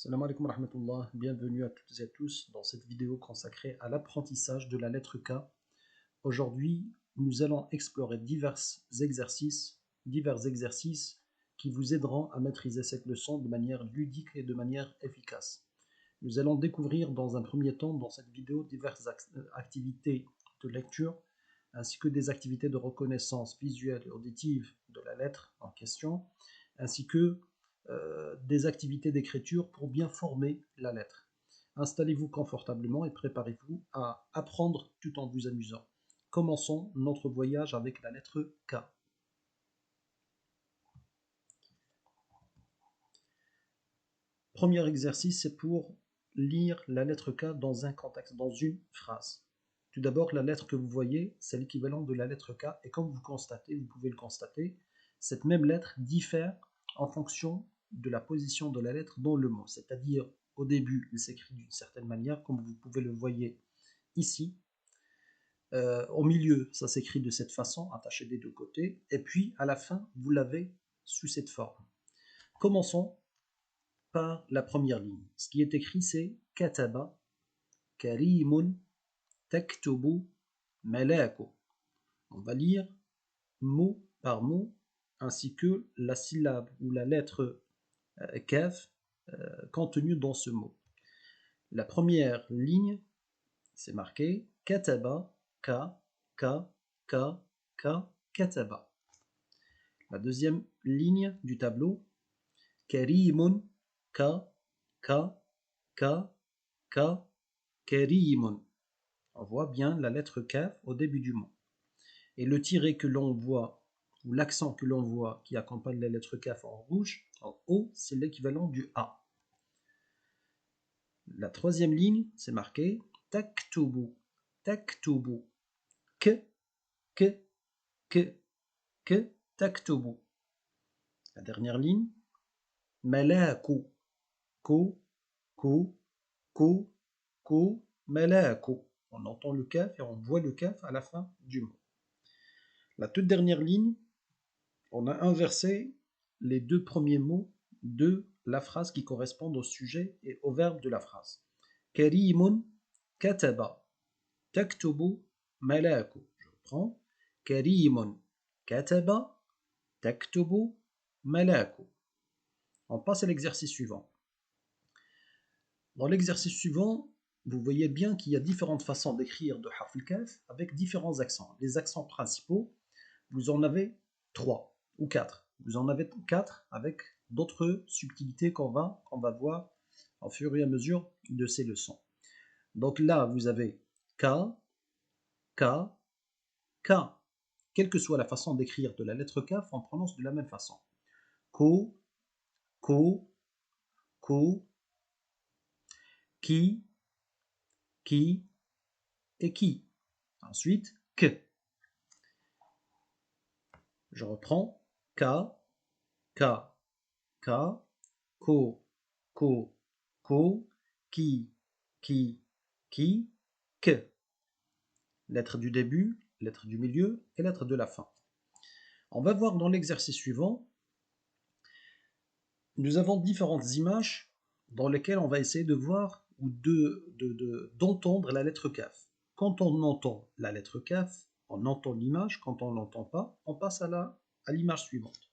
Salam alaikum wa rahmatullah, bienvenue à toutes et à tous dans cette vidéo consacrée à l'apprentissage de la lettre K. Aujourd'hui, nous allons explorer divers exercices qui vous aideront à maîtriser cette leçon de manière ludique et de manière efficace. Nous allons découvrir dans un premier temps dans cette vidéo diverses activités de lecture ainsi que des activités de reconnaissance visuelle et auditive de la lettre en question, ainsi que des activités d'écriture pour bien former la lettre. Installez-vous confortablement et préparez-vous à apprendre tout en vous amusant. Commençons notre voyage avec la lettre K. Premier exercice, c'est pour lire la lettre K dans un contexte, dans une phrase. Tout d'abord, la lettre que vous voyez, c'est l'équivalent de la lettre K, et comme vous pouvez le constater, cette même lettre diffère en fonction de la position de la lettre dans le mot. C'est-à-dire, au début, il s'écrit d'une certaine manière, comme vous pouvez le voir ici. Au milieu, ça s'écrit de cette façon, attaché des deux côtés, et puis à la fin, vous l'avez sous cette forme. Commençons par la première ligne. Ce qui est écrit, c'est Kataba, Karimun, Taktubu, Malako. On va lire mot par mot, ainsi que la syllabe ou la lettre Kaf contenue dans ce mot. La première ligne, c'est marqué Kataba, Ka, Ka, Ka, Ka, Kataba. La deuxième ligne du tableau, Karimun, Ka, Ka, Ka, Ka, Karimun. On voit bien la lettre Kaf au début du mot. Et le tiret que l'on voit, ou l'accent que l'on voit qui accompagne la lettre Kaf en rouge, en haut, c'est l'équivalent du A. La troisième ligne, c'est marqué Taktubu, Taktubu, K, K, K, K, Taktubu. La dernière ligne, Malaku, Ko, Ko, Ko, Ko, Malaku. On entend le Kaf et on voit le Kaf à la fin du mot. La toute dernière ligne, on a inversé les deux premiers mots de la phrase qui correspondent au sujet et au verbe de la phrase. Karimun kataba taktubu malaku. Je reprends. Karimun kataba taktubu malaku. On passe à l'exercice suivant. Dans l'exercice suivant, vous voyez bien qu'il y a différentes façons d'écrire de Harf al-Kaf avec différents accents. Les accents principaux, vous en avez 3 ou 4. Vous en avez 4 avec d'autres subtilités qu'on va voir au fur et à mesure de ces leçons. Donc là, vous avez K, K, K. Quelle que soit la façon d'écrire de la lettre K, on prononce de la même façon. Ko, Ko, Ko, Ki et Ki. Ensuite, K. Je reprends K, K, K, Ko, Ko, Ko, Ki, K. Lettre du début, lettre du milieu et lettre de la fin. On va voir dans l'exercice suivant, nous avons différentes images dans lesquelles on va essayer de voir ou d'entendre la lettre Kaf. Quand on entend la lettre Kaf, on entend l'image. Quand on ne l'entend pas, on passe à l'image suivante.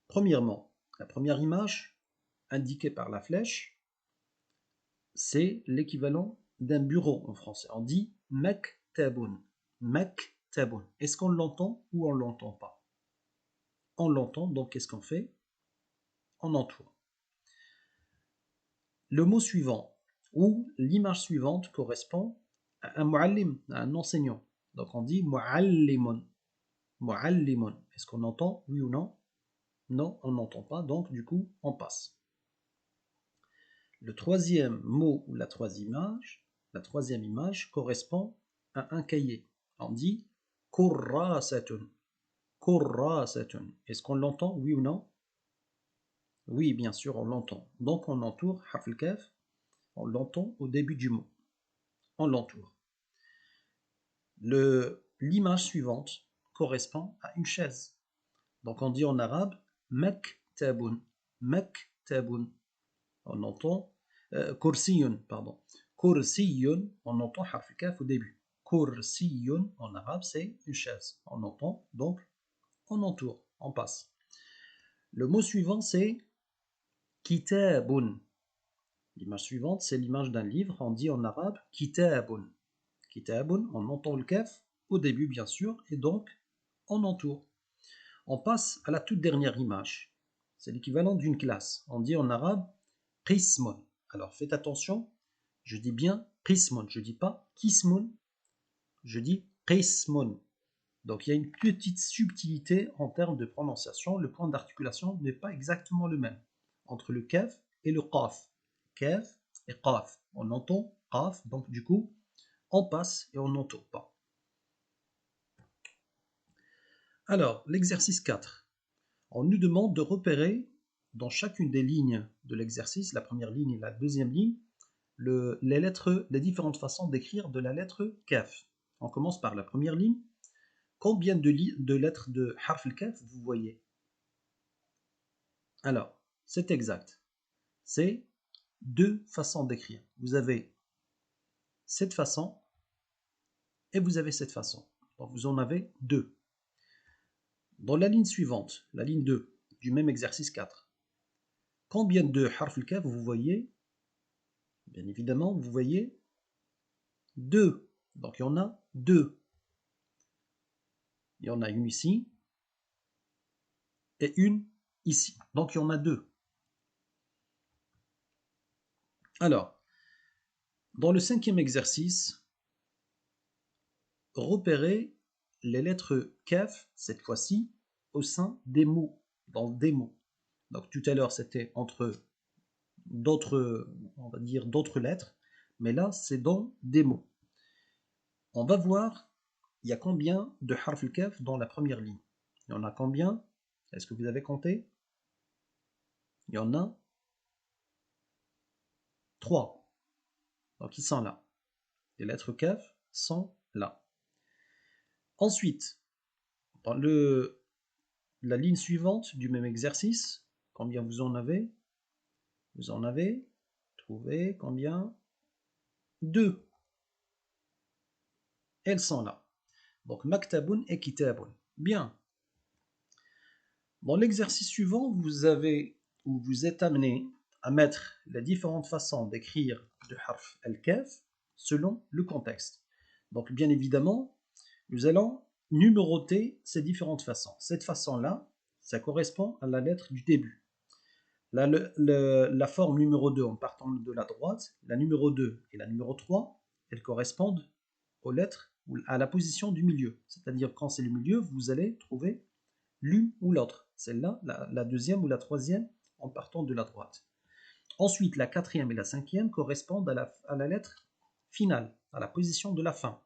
Premièrement, la première image indiquée par la flèche, c'est l'équivalent d'un bureau en français. On dit maktabun. Maktabun. Est-ce qu'on l'entend ou on ne l'entend pas? On l'entend, donc qu'est-ce qu'on fait? On entoure. Le mot suivant ou l'image suivante correspond à un muallim, à un enseignant. Donc on dit muallimun. Muallimun. Est-ce qu'on entend? Oui ou non? Non, on n'entend pas, donc du coup on passe. Le troisième mot ou la troisième image correspond à un cahier. On dit kurrasatun. Kurrasatun. Est-ce qu'on l'entend? Oui ou non? Oui, bien sûr, on l'entend. Donc on entoure Harf al-Kaf, on l'entend au début du mot. On l'entoure. L'image suivante correspond à une chaise. Donc on dit en arabe maktabun. Maktabun. on entend kursiyun, pardon. Kursiyun, on entend harf al-kaf au début. Kursiyun, en arabe, c'est une chaise. On entend, donc, on entoure, on passe. Le mot suivant, c'est kitabun. L'image suivante, c'est l'image d'un livre. On dit en arabe kitabun. Kitabun, on entend le kaf au début, bien sûr, et donc, on entoure. On passe à la toute dernière image. C'est l'équivalent d'une classe. On dit en arabe qismun. Alors faites attention, je dis bien qismun, je ne dis pas kismun, je dis qismun. Donc il y a une petite subtilité en termes de prononciation. Le point d'articulation n'est pas exactement le même entre le kaf et le qaf. Kaf et qaf. On entend qaf, donc du coup, on passe et on n'entend pas. Alors, l'exercice 4. On nous demande de repérer dans chacune des lignes de l'exercice, la première ligne et la deuxième ligne, les différentes façons d'écrire de la lettre kaf. On commence par la première ligne. Combien de lettres de harf al-kaf vous voyez? Alors, c'est exact. C'est deux façons d'écrire. Vous avez cette façon et vous avez cette façon. Donc vous en avez deux. Dans la ligne suivante, la ligne 2 du même exercice 4, combien de harf al-kaf vous voyez? Bien évidemment, vous voyez deux. Donc il y en a deux. Il y en a une ici et une ici. Donc il y en a deux. Alors, dans le cinquième exercice, repérez les lettres kaf, cette fois-ci, au sein des mots, dans des mots. Donc tout à l'heure, c'était entre d'autres, on va dire d'autres lettres, mais là, c'est dans des mots. On va voir, il y a combien de harf al-kaf dans la première ligne. Il y en a combien? Est-ce que vous avez compté? Il y en a 3. Donc ils sont là. Les lettres kaf sont là. Ensuite, dans la ligne suivante du même exercice, combien vous en avez? Vous en avez trouvé combien? 2. Elles sont là. Donc maktabun et kitabun. Bien. Dans l'exercice suivant, vous êtes amené à mettre les différentes façons d'écrire de harf al-kaf selon le contexte. Donc bien évidemment, nous allons numéroter ces différentes façons. Cette façon-là, ça correspond à la lettre du début. La forme numéro 2 en partant de la droite, la numéro 2 et la numéro 3, elles correspondent aux lettres ou à la position du milieu. C'est-à-dire quand c'est le milieu, vous allez trouver l'une ou l'autre. Celle-là, la deuxième ou la troisième en partant de la droite. Ensuite, la quatrième et la cinquième correspondent à la lettre finale, à la position de la fin.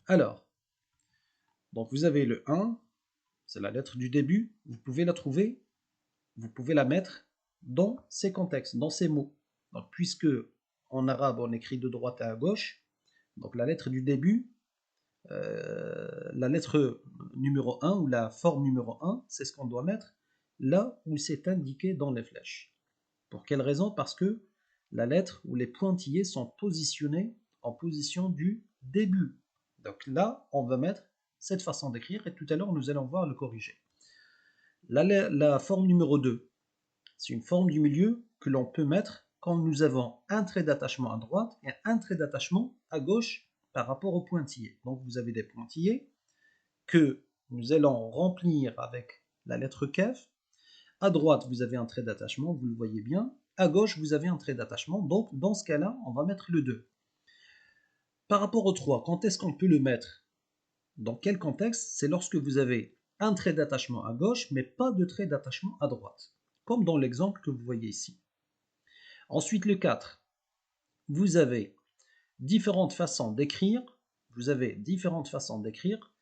Alors, donc vous avez le 1, c'est la lettre du début, vous pouvez la trouver, vous pouvez la mettre dans ces contextes, dans ces mots. Donc puisque en arabe on écrit de droite à gauche, donc la lettre du début, la lettre numéro 1 ou la forme numéro 1, c'est ce qu'on doit mettre là où c'est indiqué dans les flèches. Pour quelle raison? Parce que la lettre ou les pointillés sont positionnés en position du début. Donc là, on va mettre cette façon d'écrire et tout à l'heure, nous allons voir le corriger. La forme numéro 2, c'est une forme du milieu que l'on peut mettre quand nous avons un trait d'attachement à droite et un trait d'attachement à gauche par rapport aux pointillés. Donc vous avez des pointillés que nous allons remplir avec la lettre kaf. À droite, vous avez un trait d'attachement, vous le voyez bien. À gauche, vous avez un trait d'attachement. Donc dans ce cas-là, on va mettre le 2. Par rapport au 3, quand est-ce qu'on peut le mettre? Dans quel contexte? C'est lorsque vous avez un trait d'attachement à gauche, mais pas de trait d'attachement à droite. Comme dans l'exemple que vous voyez ici. Ensuite, le 4. Vous avez différentes façons d'écrire. Vous avez différentes façons d'écrire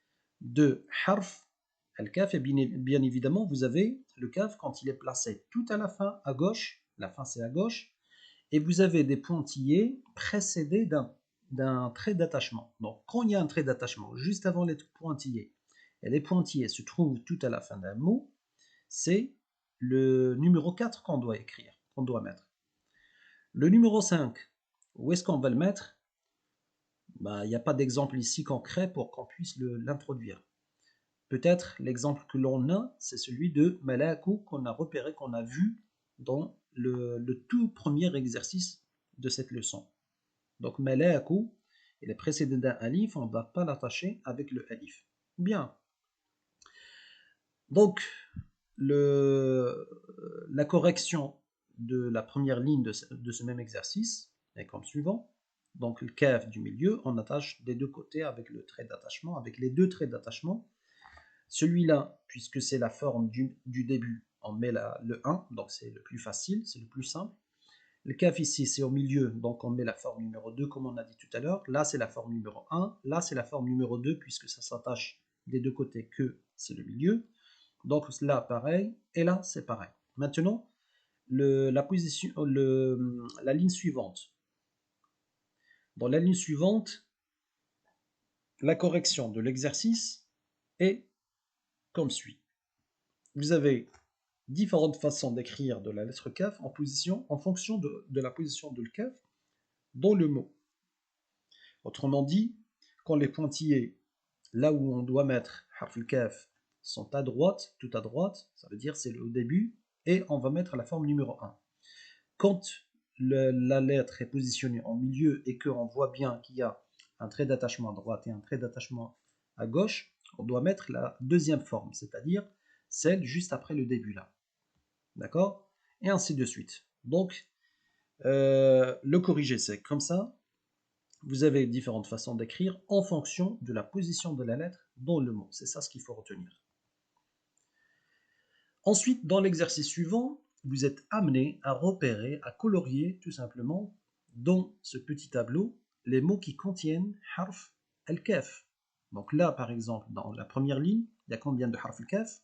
de harf al-kaf. Et bien évidemment, vous avez le kaf quand il est placé tout à la fin à gauche. La fin, c'est à gauche. Et vous avez des pointillés précédés d'un trait d'attachement. Donc, quand il y a un trait d'attachement juste avant les pointillés, et les pointillés se trouvent tout à la fin d'un mot, c'est le numéro 4 qu'on doit écrire. qu'on doit mettre. Le numéro 5, où est-ce qu'on va le mettre? Il n'y a pas d'exemple ici concret pour qu'on puisse l'introduire. Peut-être l'exemple que l'on a, c'est celui de Malakou qu'on a repéré, qu'on a vu dans le tout premier exercice de cette leçon. Donc Malakou, il est précédé d'un alif, on ne va pas l'attacher avec le alif. Bien. Donc, la correction de la première ligne de ce même exercice est comme suivant. Donc, le kaf du milieu, on attache des deux côtés avec le trait d'attachement, avec les deux traits d'attachement. Celui-là, puisque c'est la forme du début, on met le 1, donc c'est le plus facile, c'est le plus simple. Le kaf ici, c'est au milieu, donc on met la forme numéro 2, comme on a dit tout à l'heure. Là, c'est la forme numéro 1. Là, c'est la forme numéro 2, puisque ça s'attache des deux côtés, que c'est le milieu. Donc là, pareil. Et là, c'est pareil. Maintenant, la ligne suivante. Dans la ligne suivante, la correction de l'exercice est comme suit. Vous avez différentes façons d'écrire de la lettre kaf en fonction de la position de le kaf dans le mot. Autrement dit, quand les pointillés, là où on doit mettre harf al-kaf, sont à droite, tout à droite, ça veut dire c'est au début, et on va mettre la forme numéro 1. Quand la lettre est positionnée en milieu et qu'on voit bien qu'il y a un trait d'attachement à droite et un trait d'attachement à gauche, on doit mettre la deuxième forme, c'est-à-dire celle juste après le début là. D'accord? Et ainsi de suite. Donc, le corriger, c'est comme ça. Vous avez différentes façons d'écrire en fonction de la position de la lettre dans le mot. C'est ça ce qu'il faut retenir. Ensuite, dans l'exercice suivant, vous êtes amené à repérer, à colorier tout simplement dans ce petit tableau les mots qui contiennent harf al-kaf. Donc là, par exemple, dans la première ligne, il y a combien de harf al-kaf?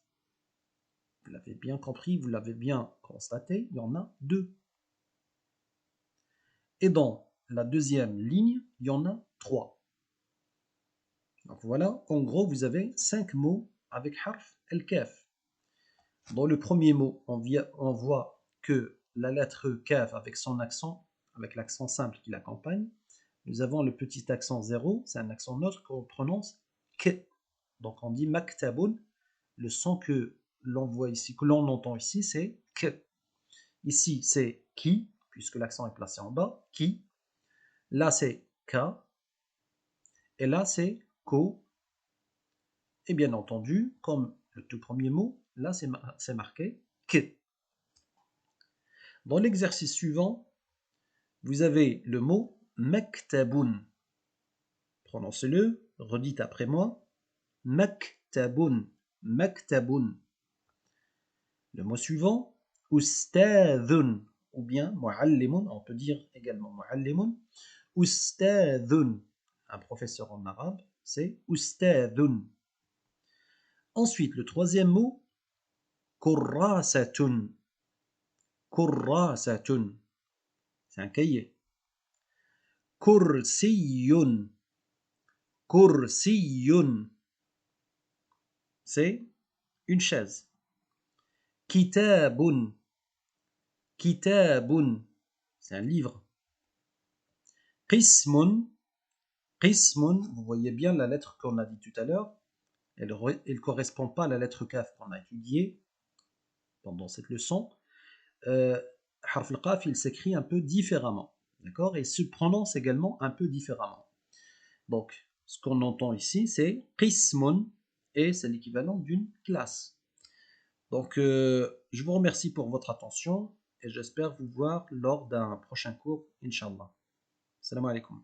Vous l'avez bien compris, vous l'avez bien constaté, il y en a 2. Et dans la deuxième ligne, il y en a 3. Donc voilà, en gros, vous avez 5 mots avec harf al-kaf. Dans le premier mot, on voit que la lettre kaf avec son accent, avec l'accent simple qui l'accompagne, nous avons le petit accent 0, c'est un accent neutre qu'on prononce k. Donc on dit maktabun, le son que l'on voit ici, que l'on entend ici, c'est k. Ici, c'est ki, puisque l'accent est placé en bas, ki. Là, c'est ka. Et là, c'est ko. Et bien entendu, comme le tout premier mot, là, c'est marqué k. Dans l'exercice suivant, vous avez le mot maktabun. Prononcez-le, redites après moi. Maktabun, maktabun. Le mot suivant, ustadhun, ou bien muallimun, on peut dire également muallimun. Ustadhun, un professeur en arabe, c'est ustadhun. Ensuite, le troisième mot, kurrasatun. Kurrasatun, c'est un cahier. Kursiyun, kursiyun, c'est une chaise. Kitabun, kitabun, c'est un livre. Qismun, qismun, vous voyez bien la lettre qu'on a dit tout à l'heure, elle ne correspond pas à la lettre kaf qu'on a étudiée pendant cette leçon. Harf al-qaf, il s'écrit un peu différemment, d'accord, et se prononce également un peu différemment. Donc, ce qu'on entend ici, c'est qismun, et c'est l'équivalent d'une classe. Donc, je vous remercie pour votre attention et j'espère vous voir lors d'un prochain cours, Inch'Allah. Salam alaikum.